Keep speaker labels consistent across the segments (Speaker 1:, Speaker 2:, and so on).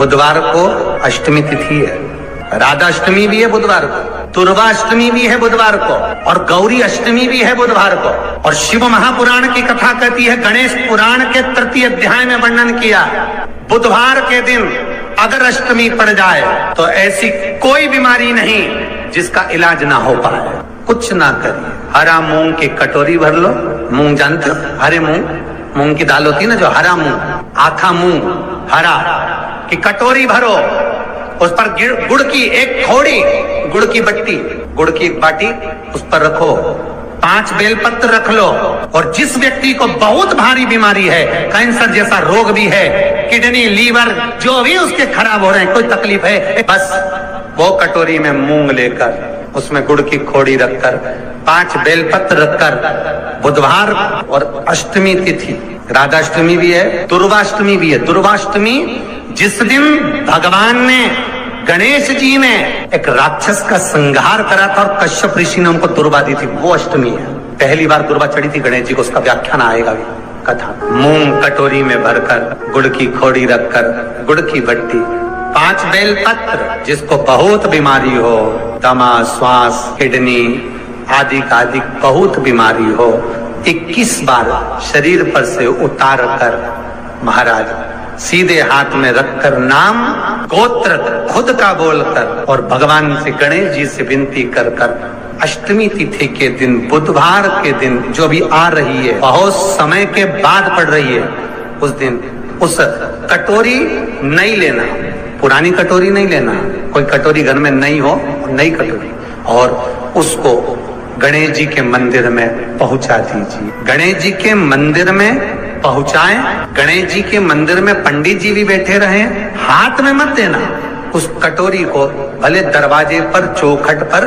Speaker 1: बुधवार को अष्टमी तिथि है, राधा अष्टमी भी है बुधवार को, दुर्गा अष्टमी भी है बुधवार को, और गौरी अष्टमी भी है बुधवार को। और शिव महापुराण की कथा कहती है, गणेश पुराण के तृतीय अध्याय में वर्णन किया, बुधवार के दिन अगर अष्टमी पड़ जाए तो ऐसी कोई बीमारी नहीं जिसका इलाज ना हो पाए। कुछ ना करिए, हरा मूंग की कटोरी भर लो, मूंग जानते हो, हरे मूंग की दाल होती है ना, जो हरा मूंग, आखा मूंग हरा की कटोरी भरो, उस पर गुड़ की एक खोड़ी, गुड़ की बट्टी, गुड़ की एक बाटी उस पर रखो, 5 बेलपत्र रख लो, और जिस व्यक्ति को बहुत भारी बीमारी है, कैंसर जैसा रोग भी है, किडनी लीवर जो भी उसके खराब हो रहे हैं, कोई तकलीफ है, बस वो कटोरी में मूंग लेकर उसमें गुड़ की खोड़ी रखकर 5 बेलपत्र रखकर, बुधवार और अष्टमी तिथि, राधा अष्टमी भी है, दुर्गाष्टमी भी है। दुर्गाष्टमी जिस दिन भगवान ने, गणेश जी ने एक राक्षस का संहार करा था और कश्यप ऋषि ने उनको दुर्वा दी थी, वो अष्टमी है। पहली बार दुर्वा चढ़ी थी गणेश जी को, उसका व्याख्यान आएगा भी कथा। मूंग कटोरी में भरकर, गुड़ की खोड़ी रखकर, गुड़ की बट्टी, 5 बेलपत्र, जिसको बहुत बीमारी हो, दमा, श्वास, किडनी आदि का आदि बहुत बीमारी हो, 21 बार शरीर पर से उतार कर महाराज सीधे हाथ में रखकर, नाम गोत्र खुद का बोलकर और भगवान से, गणेश जी से विनती कर कर, अष्टमी तिथि के दिन, बुधवार के दिन जो भी आ रही है, बहुत समय के बाद पड़ रही है, उस दिन उस कटोरी नहीं लेना, पुरानी कटोरी नहीं लेना, कोई कटोरी घर में नहीं हो, नई कटोरी, और उसको गणेश जी के मंदिर में पहुंचा दीजिए। गणेश जी के मंदिर में पहुंचाएं, गणेश जी के मंदिर में पंडित जी भी बैठे रहे, हाथ में मत देना उस कटोरी को, भले दरवाजे पर, चौखट पर,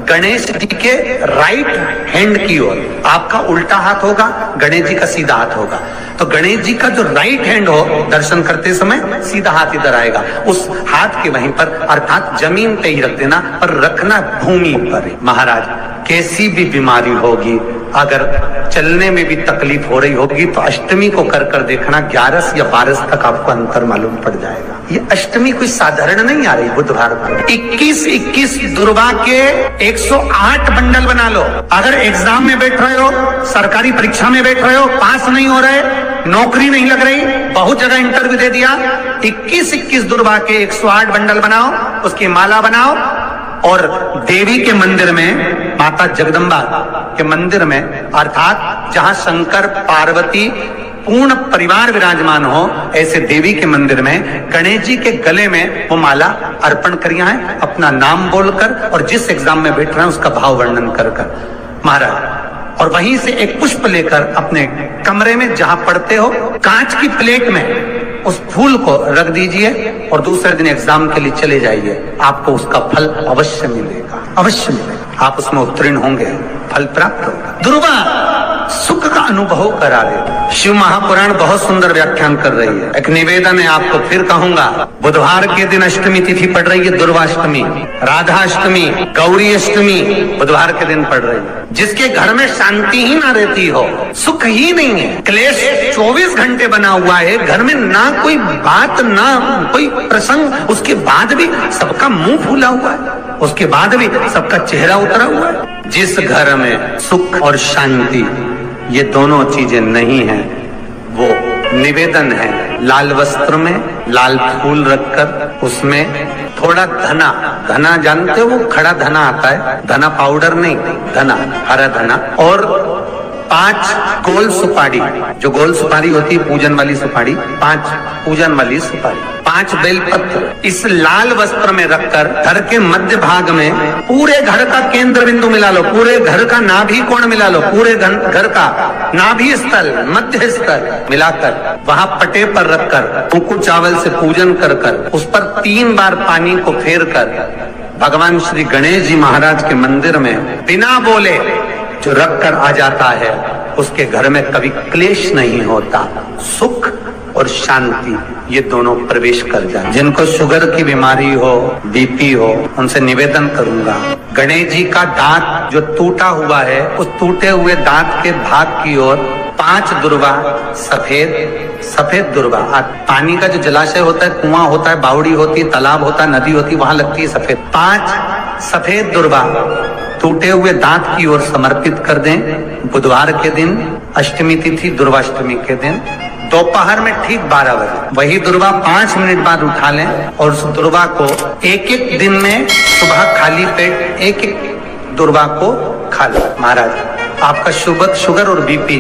Speaker 1: गणेश जी के राइट हैंड की ओर, आपका उल्टा हाथ होगा, गणेश जी का सीधा हाथ होगा, तो गणेश जी का जो राइट हैंड हो, दर्शन करते समय सीधा हाथ इधर आएगा, उस हाथ के वहीं पर, अर्थात जमीन पे ही रख देना, पर रखना भूमि पर। महाराज कैसी भी बीमारी होगी, अगर चलने में भी तकलीफ हो रही होगी, तो अष्टमी को कर कर देखना, 11 या 12 तक आपको अंतर मालूम पड़ जाएगा। ये अष्टमी कोई साधारण नहीं आ रही बुधवार पर। 21 दुर्गा के 108 बंडल बना लो। अगर एग्जाम में बैठ रहे हो, सरकारी परीक्षा में बैठ रहे हो, पास नहीं हो रहे, नौकरी नहीं लग रही, बहुत जगह इंटरव्यू दे दिया, 21 दुर्गा के 108 बंडल बनाओ, उसकी माला बनाओ, और देवी के मंदिर में, माता जगदम्बा के मंदिर में, अर्थात जहां शंकर पार्वती पूर्ण परिवार विराजमान हो, ऐसे देवी के मंदिर में गणेश जी के गले में वो माला अर्पण करिए है, अपना नाम बोलकर, और जिस एग्जाम में बैठ रहे हैं उसका भाव वर्णन कर कर महाराज, और वहीं से एक पुष्प लेकर अपने कमरे में जहां पढ़ते हो, कांच की प्लेट में उस फूल को रख दीजिए, और दूसरे दिन एग्जाम के लिए चले जाइए, आपको उसका फल अवश्य मिलेगा, अवश्य मिलेगा, आप उसमें उत्तीर्ण होंगे, फल प्राप्त होगा। दुर्गा सुख का अनुभव करा दे। शिव महापुराण बहुत सुंदर व्याख्यान कर रही है। एक निवेदन है आपको, फिर कहूंगा, बुधवार के दिन अष्टमी तिथि पड़ रही है, दुर्गाष्टमी, राधा अष्टमी, गौरी अष्टमी बुधवार के दिन पड़ रही है। जिसके घर में शांति ही ना रहती हो, सुख ही नहीं है, क्लेश 24 घंटे बना हुआ है, घर में ना कोई बात, ना कोई प्रसंग, उसके बाद भी सबका मुंह फूला हुआ है, उसके बाद भी सबका चेहरा उतरा हुआ है। जिस घर में सुख और शांति ये दोनों चीजें नहीं है, वो निवेदन है, लाल वस्त्र में लाल फूल रखकर, उसमें थोड़ा धना जानते हो, वो खड़ा धना आता है, धना पाउडर नहीं, धना, हरा धना, और 5 गोल सुपारी, जो गोल सुपारी होती है पूजन वाली सुपारी, 5 पूजन वाली सुपारी, 5 बेलपत्र, इस लाल वस्त्र में रखकर घर के मध्य भाग में पूरे घर का केंद्र बिंदु मिला लो, पूरे घर का नाभि कोण मिला लो, पूरे घर का नाभि स्थल, मध्य स्थल मिलाकर वहां पटे पर रखकर कुंकू चावल से पूजन कर कर, उस पर 3 बार पानी को फेर कर भगवान श्री गणेश जी महाराज के मंदिर में बिना बोले जो रख कर आ जाता है, उसके घर में कभी क्लेश नहीं होता, सुख और शांति ये दोनों प्रवेश कर जाए। जिनको शुगर की बीमारी हो, बीपी हो, उनसे निवेदन करूंगा, गणेश जी का दांत जो टूटा हुआ है, उस टूटे हुए दांत के भाग की ओर 5 दुर्वा सफेद सफेद दुर्वा। पानी का जो जलाशय होता है, कुआं होता है, बावड़ी होती है, तालाब होता है, नदी होती है, वहां लगती है सफेद। 5 सफेद दुर्वा टूटे हुए दांत की ओर समर्पित कर दें बुधवार के दिन, अष्टमी तिथि दुर्वाष्टमी के दिन, दोपहर में ठीक 12 बजे। वही दुर्वा 5 मिनट बाद उठा लें और उस दुर्वा को एक दिन में सुबह खाली पेट एक दुर्वा को खा लो। महाराज आपका शुगर और बीपी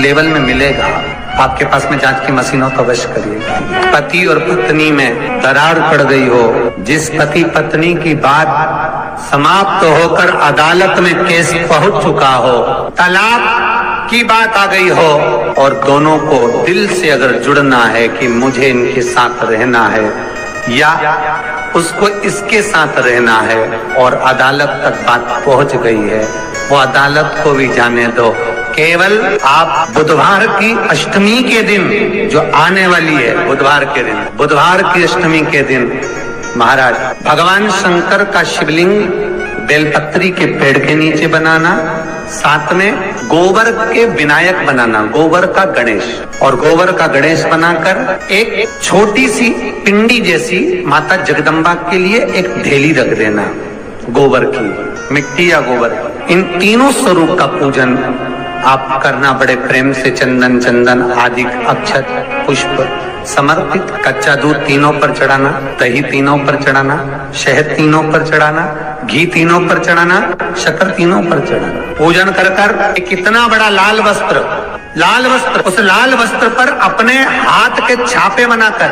Speaker 1: लेवल में मिलेगा। आपके पास में जांच की मशीन हो तो अवश्य करिएगा। पति और पत्नी में दरार पड़ गई हो, जिस पति पत्नी की बात समाप्त होकर अदालत में केस पहुंच चुका हो, तलाक की बात आ गई हो और दोनों को दिल से अगर जुड़ना है कि मुझे इनके साथ रहना है या उसको इसके साथ रहना है और अदालत तक बात पहुंच गई है, वो अदालत को भी जाने दो। केवल आप बुधवार की अष्टमी के दिन जो आने वाली है, बुधवार के दिन, बुधवार की अष्टमी के दिन महाराज भगवान शंकर का शिवलिंग बेलपत्री के पेड़ के नीचे बनाना, साथ में गोबर के विनायक बनाना, गोबर का गणेश, और गोबर का गणेश बनाकर एक छोटी सी पिंडी जैसी माता जगदम्बा के लिए एक ढेली रख देना, गोबर की, मिट्टी या गोबर। इन तीनों स्वरूप का पूजन आप करना बड़े प्रेम से, चंदन आदि अक्षत पुष्प समर्पित, कच्चा दूध तीनों पर चढ़ाना, दही तीनों पर चढ़ाना, शहद तीनों पर चढ़ाना, घी तीनों पर चढ़ाना, शक्कर तीनों पर चढ़ाना। पूजन कर कितना बड़ा लाल वस्त्र, उस लाल वस्त्र पर अपने हाथ के छापे बनाकर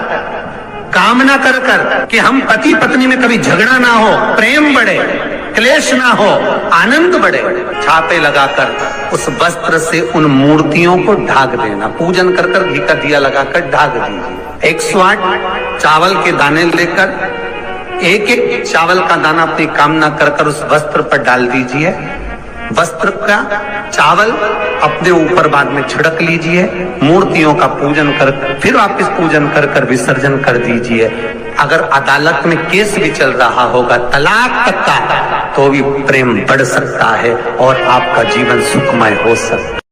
Speaker 1: कामना कर कि हम पति पत्नी में कभी झगड़ा ना हो, प्रेम बढ़े, क्लेश ना हो, आनंद बढ़े, छापे लगाकर उस वस्त्र से उन मूर्तियों को ढाक देना। पूजन कर घी का दिया लगाकर ढाक दीजिए। 108 चावल के दाने लेकर एक चावल का दाना अपनी कामना कर उस वस्त्र पर डाल दीजिए। वस्त्र का चावल अपने ऊपर बाद में छिड़क लीजिए। मूर्तियों का पूजन कर फिर वापिस पूजन कर विसर्जन कर दीजिए। अगर अदालत में केस भी चल रहा होगा तलाक तक का, तो भी प्रेम बढ़ सकता है और आपका जीवन सुखमय हो सकता है।